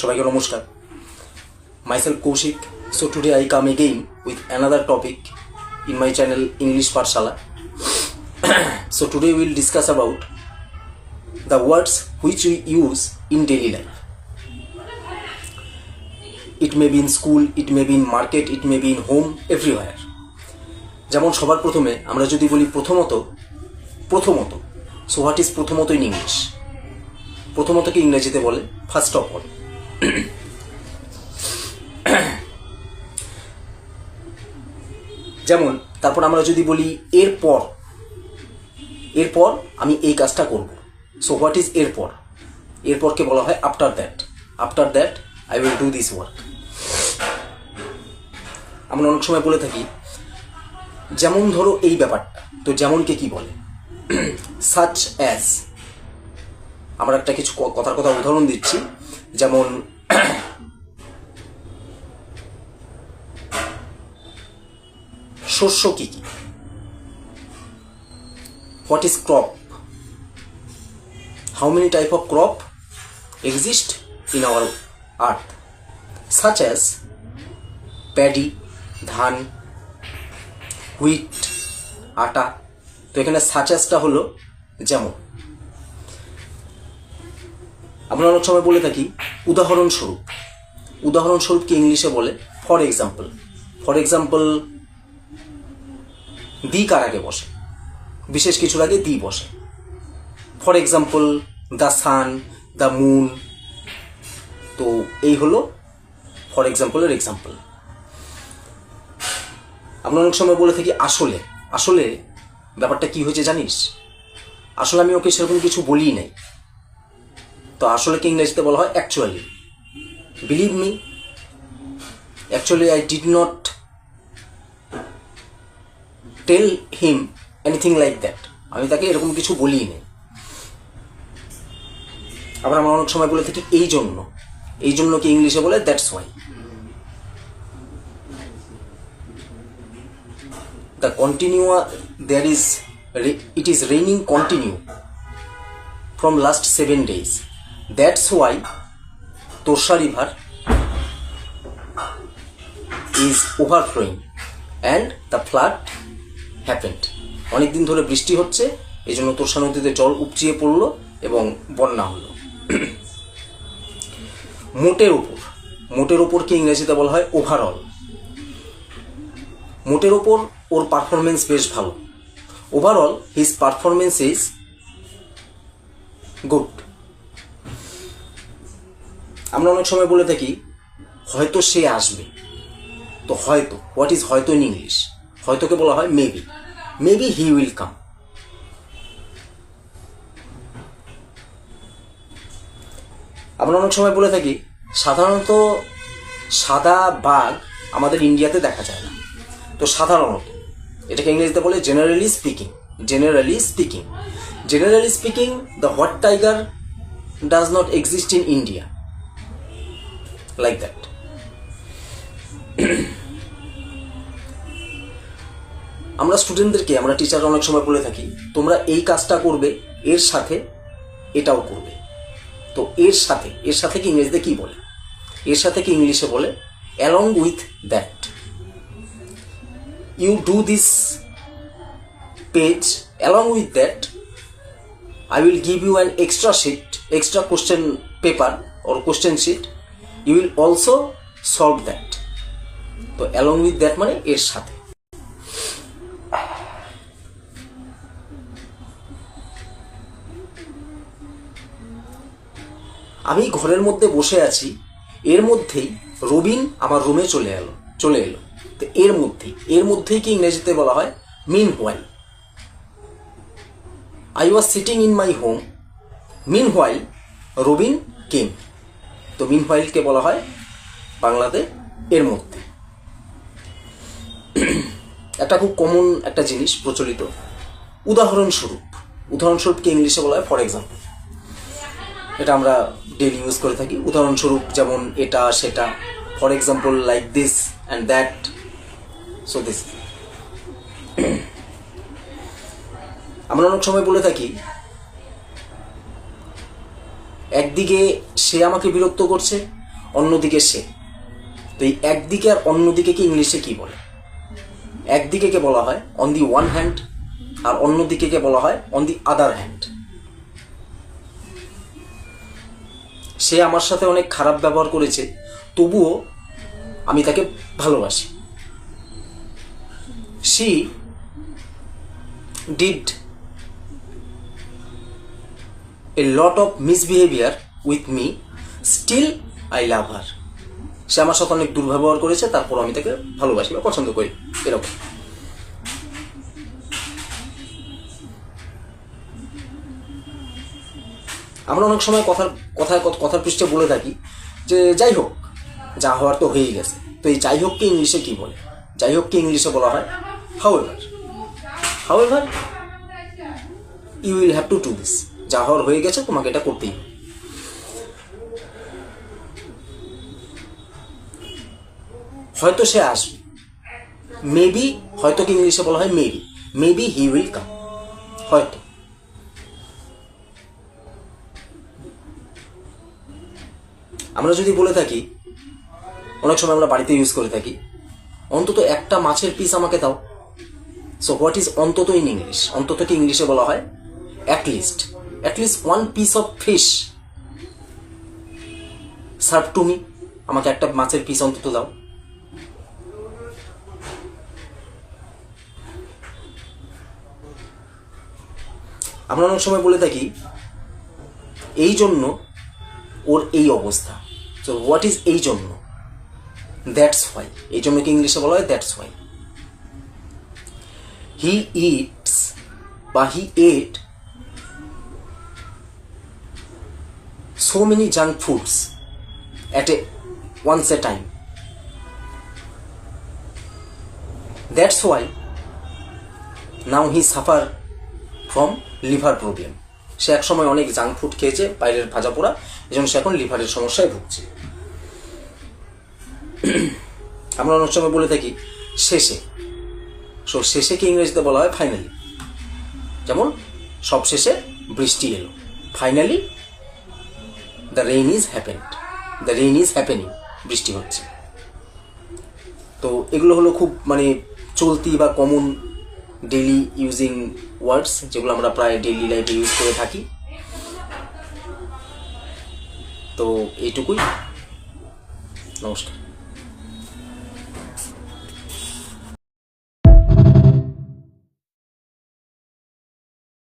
সবাইকে নমস্কার। Myself Kaushik. So today I come again with another topic in my channel English Pathshala. So today we will discuss about the words which we use in daily life. It may be in school, it may be in market, it may be in home, everywhere. যেমন সবার প্রথমে আমরা যদি বলি প্রথমত, so what is প্রথমত in English? প্রথমতকে ইংরেজিতে বলে ফার্স্ট অফ অল। যেমন তারপর আমরা যদি বলি এরপর আমি এই কাজটা করব, সো হোয়াট ইজ এরপর? এরপরকে বলা হয় after that I will do this work. আমরা অনেক সময় বলে থাকি, যেমন ধরো এই ব্যাপারটা, তো যেমনকে কি বলে? Such as. আমরা একটা কিছু কথার উদাহরণ দিচ্ছি, যেমন শস্য কি কি? What is crop? How many type of crop exist in our earth? Such as paddy, ধান, হুইট, আটা। তো এখানে সাচ অ্যাজটা হলো যেমন। আমরা অনেক সময় বলে থাকি উদাহরণস্বরূপ কি ইংলিশে বলে ফর এক্সাম্পল। দি কার আগে বসে? বিশেষ কিছুর আগে দি বসে। For example the sun, the moon. তো এই হলো ফর এক্সাম্পলের এক্সাম্পল। আমরা অনেক সময় বলে থাকি আসলে ব্যাপারটা কি হয়েছে জানিস? আসলে আমি ওকে সেরকম কিছু বলি নাই। তো আসলে কি ইংরেজিতে বলা হয় actually. Believe me, actually I did not tell him anything like that. আমি তাকে এরকম কিছু বলিই নাই। আবার আমরা অনেক সময় বলে থাকি এই জন্য কি ইংলিশে বলে that's why. The it is raining continue from last 7 days. That's why Torsha river is overflowing and the flood happened. অনেক দিন ধরে বৃষ্টি হচ্ছে, এই জন্য তোরসা নদীতে জল উপচিয়ে পড়লো এবং বন্যা হলো। মোটের ওপর কি ইংরেজিতে বলা হয় ওভারঅল। মোটের ওপর ওর পারফরমেন্স বেশ ভালো। Overall his performance is good. আমরা অনেক সময় বলে থাকি হয়তো সে আসবে। তো হয়তো, হোয়াট ইজ হয়তো ইন ইংলিশ? হয়তোকে বলা হয় মেবি হি উইল কাম। আমরা অনেক সময় বলে থাকি সাধারণত সাদা বাঘ আমাদের ইন্ডিয়াতে দেখা যায় না। তো সাধারণত এটাকে ইংরেজিতে বলে generally speaking the white tiger does not exist in India, like that. আমরা স্টুডেন্টদেরকে, আমরা টিচাররা অনেক সময় বলে থাকি তোমরা এই কাজটা করবে, এর সাথে এটাও করবে। তো এর সাথে কি ইংরেজিতে কি বলে? এর সাথে কি ইংলিশে বলে along with that. You do this page, along with that I will give you an extra question paper or question sheet. You will also solve that. তো along with that মানে এর সাথে। আমি ঘরের মধ্যে বসে আছি, এর মধ্যেই রবিন আমার রুমে চলে এলো। তো এর মধ্যেই কি ইংরেজিতে বলা হয় meanwhile. I was sitting in my home, meanwhile Robin came. তো মিন হোয়াইলকে বলা হয় বাংলাতে এর মধ্যে। একটা খুব কমন একটা জিনিস প্রচলিত, উদাহরণস্বরূপকে ইংলিশে বলা হয় ফর এক্সাম্পল। এটা আমরা ডেইলি ইউজ করে থাকি। উদাহরণস্বরূপ যেমন এটা সেটা, for example like this and that. So this আমরা অনেক সময় বলে থাকি একদিকে সে আমাকে বিরক্ত করছে, অন্যদিকে সে। তো এই একদিকে আর অন্যদিকে কি ইংলিশে কি বলে? একদিকে কে বলা হয় অন দি ওয়ান হ্যান্ড, আর অন্যদিকে কে বলা হয় অন দি আদার হ্যান্ড। সে আমার সাথে অনেক খারাপ ব্যবহার করেছে, তবুও আমি তাকে ভালোবাসি। she did a lot of misbehavior with me, still I love her. সে আমার সাথে অনেক দুর্ব্যবহার করেছে, তারপর আমি তাকে ভালোবাসি বা পছন্দ করি, এরকম। আমরা অনেক সময় কথার পৃষ্ঠে বলে থাকি যে যাই হোক, যা হওয়ার তো হয়েই গেছে। তো এই যাই হোককে ইংলিশে কি বলে? যাই হোককে ইংলিশে বলা হয় however you will have to do this. যা হওয়ার হয়ে গেছে, তোমাকে এটা করতেই হবে। হয়তো সে আসবে, মেবি, হয়তো কি ইংলিশে বলা হয় মেবি হি উইল কাম, হয়তো। আমরা যদি বলে থাকি, অনেক সময় আমরা বাড়িতে ইউজ করে থাকি, অন্তত একটা মাছের পিস আমাকে দাও। সো হোয়াট ইজ অন্তত ইন ইংলিশ? অন্ততকে ইংলিশে বলা হয় at least one piece of fish serve to me. আমাকে একটা মাছের পিস অন্তত দাও। আমরা অনেক সময় বলে থাকি এই জন্য ওর এই অবস্থা। সো হোয়াট ইজ এই জন্য? That's why. এই জন্য কি ইংলিশে বলা হয় দ্যাটস হোয়াই। হি ইটস বা হি এট so many junk foods at once a time. That's why now he suffer from liver problem. সে এক সময় অনেক জাঙ্ক ফুড খেয়েছে, বাইরের ভাজা পোড়া, এই জন্য সে এখন লিভারের সমস্যায় ভুগছে। আমরা অনেক সময় বলে থাকি শেষে। সো শেষেকে ইংরেজিতে বলা হয় ফাইনালি। যেমন সব শেষে বৃষ্টি এলো, finally the rain is happening, বৃষ্টি হচ্ছে। তো এগুলো হলো খুব মানে চলতি বা কমন ডেইলি ইউজিং ওয়ার্ডস, যেগুলো আমরা প্রায় ডেইলি লাইফে ইউজ করে থাকি। তো এইটুকুই, নমস্কার।